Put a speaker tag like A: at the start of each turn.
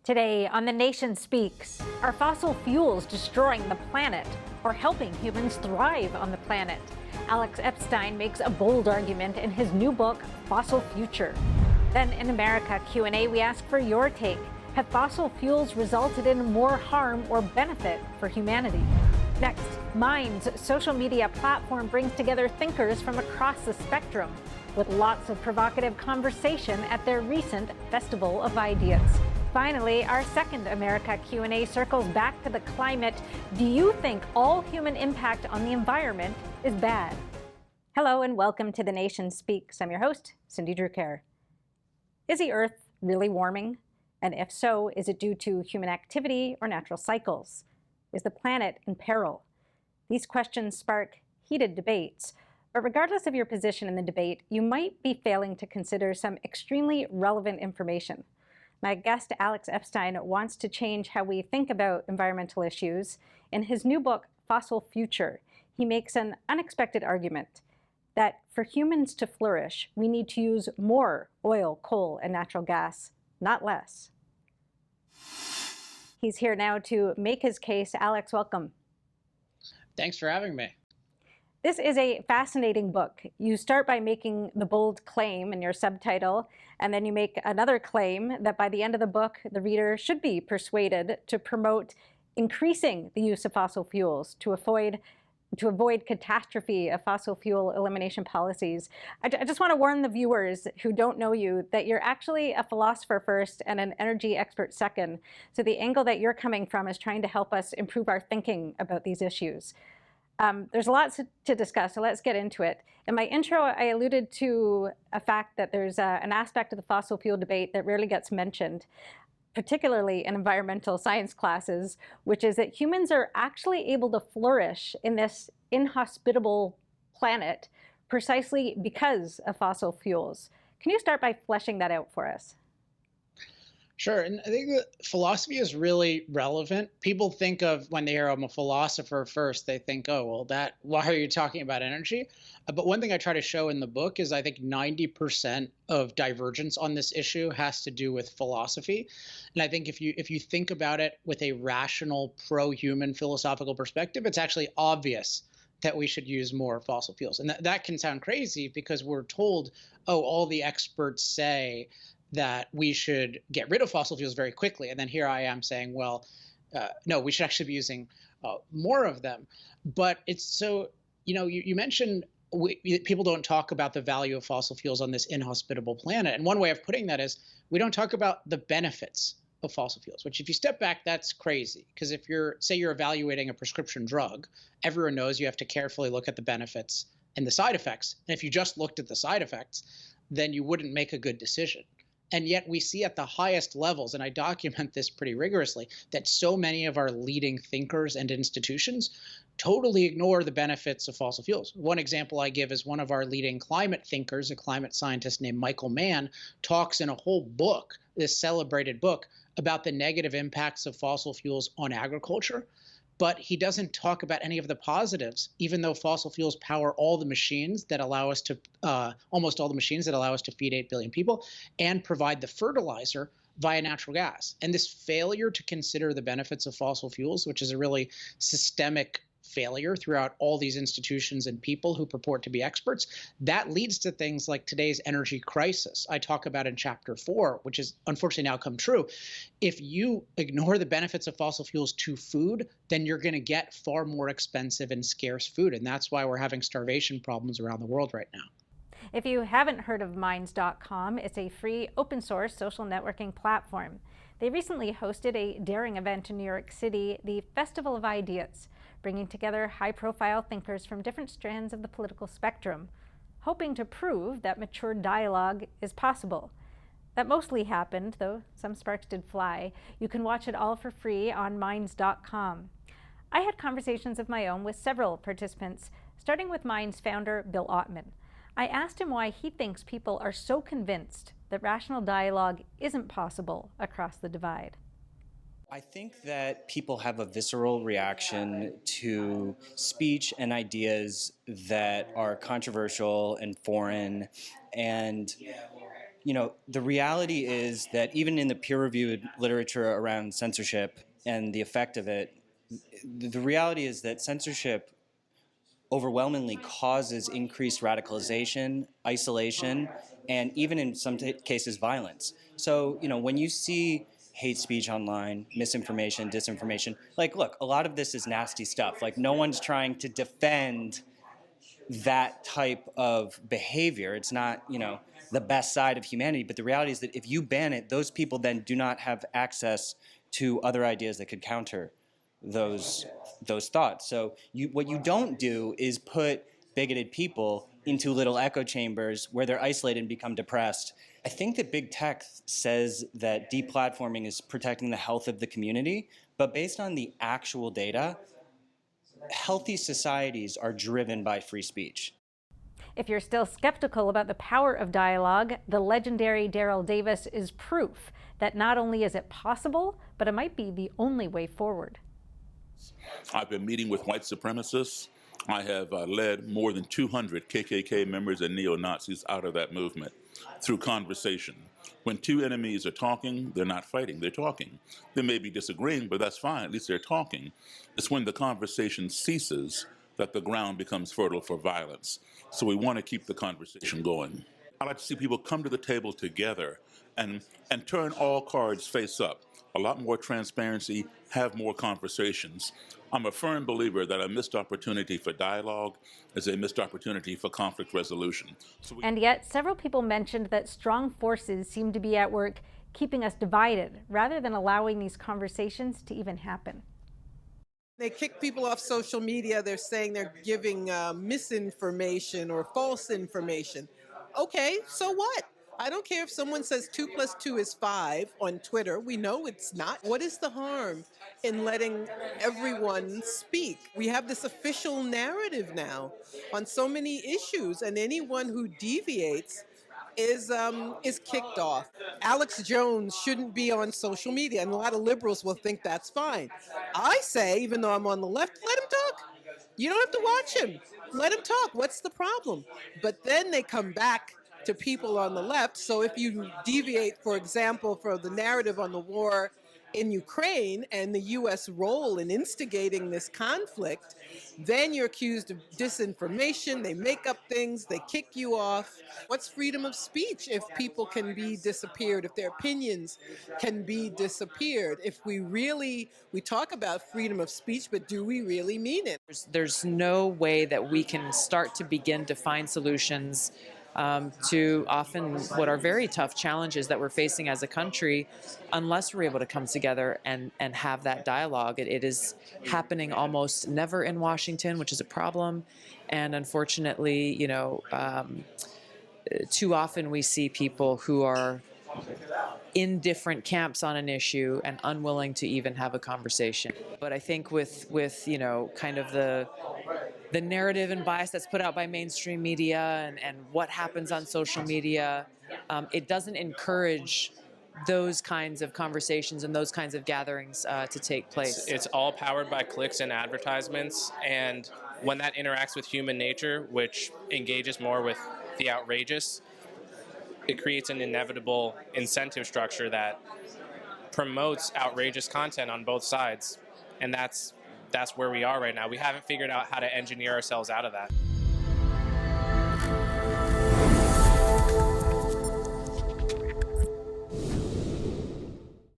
A: Today on The Nation Speaks, are fossil fuels destroying the planet or helping humans thrive on the planet? Alex Epstein makes a bold argument in his new book, Fossil Future. Then in America Q&A, we ask for your take. Have fossil fuels resulted in more harm or benefit for humanity? Next, Minds social media platform brings together thinkers from across the spectrum with lots of provocative conversation at their recent Festival of Ideas. Finally, our second America Q&A circles back to the climate. Do you think all human impact on the environment is bad? Hello and welcome to The Nation Speaks. I'm your host, Cindy Drucker. Is the Earth really warming? And if so, is it due to human activity or natural cycles? Is the planet in peril? These questions spark heated debates. But regardless of your position in the debate, you might be failing to consider some extremely relevant information. My guest, Alex Epstein, wants to change how we think about environmental issues. In his new book, Fossil Future, he makes an unexpected argument that for humans to flourish, we need to use more oil, coal, and natural gas, not less. He's here now to make his case. Alex, welcome.
B: Thanks for having me.
A: This is a fascinating book. You start by making the bold claim in your subtitle, and then you make another claim that by the end of the book, the reader should be persuaded to promote increasing the use of fossil fuels to avoid catastrophe of fossil fuel elimination policies. I just want to warn the viewers who don't know you that you're actually a philosopher first and an energy expert second. So the angle that you're coming from is trying to help us improve our thinking about these issues. There's a lot to discuss, so let's get into it. In my intro, I alluded to a fact that there's an aspect of the fossil fuel debate that rarely gets mentioned, particularly in environmental science classes, which is that humans are actually able to flourish in this inhospitable planet precisely because of fossil fuels. Can you start by fleshing that out for us?
B: Sure. And I think that philosophy is really relevant. People think of, when they hear I'm a philosopher first, they think, oh, well, why are you talking about energy? But one thing I try to show in the book is I think 90% of divergence on this issue has to do with philosophy. And I think if you think about it with a rational, pro-human philosophical perspective, it's actually obvious that we should use more fossil fuels. And that can sound crazy because we're told, oh, all the experts say that we should get rid of fossil fuels very quickly. And then here I am saying, well, no, we should actually be using more of them. But it's so, you mentioned people don't talk about the value of fossil fuels on this inhospitable planet. And one way of putting that is we don't talk about the benefits of fossil fuels, which if you step back, that's crazy. Because if say you're evaluating a prescription drug, everyone knows you have to carefully look at the benefits and the side effects. And if you just looked at the side effects, then you wouldn't make a good decision. And yet we see at the highest levels, and I document this pretty rigorously, that so many of our leading thinkers and institutions totally ignore the benefits of fossil fuels. One example I give is one of our leading climate thinkers, a climate scientist named Michael Mann, talks in a whole book, this celebrated book, about the negative impacts of fossil fuels on agriculture. But he doesn't talk about any of the positives, even though fossil fuels power all the machines that allow us to, almost all the machines that allow us to feed 8 billion people and provide the fertilizer via natural gas. And this failure to consider the benefits of fossil fuels, which is a really systemic failure throughout all these institutions and people who purport to be experts, that leads to things like today's energy crisis I talk about in chapter 4, which is unfortunately now come true. If you ignore the benefits of fossil fuels to food, then you're going to get far more expensive and scarce food. And that's why we're having starvation problems around the world right now.
A: If you haven't heard of Minds.com, it's a free open source social networking platform. They recently hosted a daring event in New York City, the Festival of Ideas, bringing together high-profile thinkers from different strands of the political spectrum, hoping to prove that mature dialogue is possible. That mostly happened, though some sparks did fly. You can watch it all for free on Minds.com. I had conversations of my own with several participants, starting with Minds founder Bill Ottman. I asked him why he thinks people are so convinced that rational dialogue isn't possible across the divide.
C: I think that people have a visceral reaction to speech and ideas that are controversial and foreign, and the reality is that even in the peer-reviewed literature around censorship and the effect of it, the reality is that censorship overwhelmingly causes increased radicalization, isolation, and even in some cases violence. So, when you see hate speech online, misinformation, disinformation, look, a lot of this is nasty stuff. No one's trying to defend that type of behavior. It's not, the best side of humanity, but the reality is that if you ban it, those people then do not have access to other ideas that could counter those thoughts. So what you don't do is put bigoted people into little echo chambers where they're isolated and become depressed. I think that big tech says that deplatforming is protecting the health of the community, but based on the actual data, healthy societies are driven by free speech.
A: If you're still skeptical about the power of dialogue, the legendary Daryl Davis is proof that not only is it possible, but it might be the only way forward.
D: I've been meeting with white supremacists. I have led more than 200 KKK members and neo-Nazis out of that movement through conversation. When two enemies are talking, they're not fighting, they're talking. They may be disagreeing, but that's fine, at least they're talking. It's when the conversation ceases that the ground becomes fertile for violence. So we want to keep the conversation going. I like to see people come to the table together and turn all cards face up. A lot more transparency, have more conversations. I'm a firm believer that a missed opportunity for dialogue is a missed opportunity for conflict resolution.
A: And yet, several people mentioned that strong forces seem to be at work keeping us divided, rather than allowing these conversations to even happen.
E: They kick people off social media. They're saying they're giving misinformation or false information. Okay, so what? I don't care if someone says 2 + 2 is 5 on Twitter. We know it's not. What is the harm in letting everyone speak? We have this official narrative now on so many issues, and anyone who deviates is kicked off. Alex Jones shouldn't be on social media, and a lot of liberals will think that's fine. I say, even though I'm on the left, let him talk. You don't have to watch him. Let him talk. What's the problem? But then they come back to people on the left. So if you deviate, for example, for the narrative on the war in Ukraine and the U.S. role in instigating this conflict, then you're accused of disinformation. They make up things. They kick you off. What's freedom of speech if people can be disappeared, if their opinions can be disappeared? If we talk about freedom of speech, but do we really mean it?
F: There's no way that we can start to begin to find solutions to often what are very tough challenges that we're facing as a country, unless we're able to come together and have that dialogue. It is happening almost never in Washington, which is a problem. And unfortunately, too often we see people who are in different camps on an issue and unwilling to even have a conversation. But I think with kind of the narrative and bias that's put out by mainstream media and what happens on social media, it doesn't encourage those kinds of conversations and those kinds of gatherings to take place.
G: It's all powered by clicks and advertisements, and when that interacts with human nature, which engages more with the outrageous, it creates an inevitable incentive structure that promotes outrageous content on both sides, and that's where we are right now. We haven't figured out how to engineer ourselves out of that.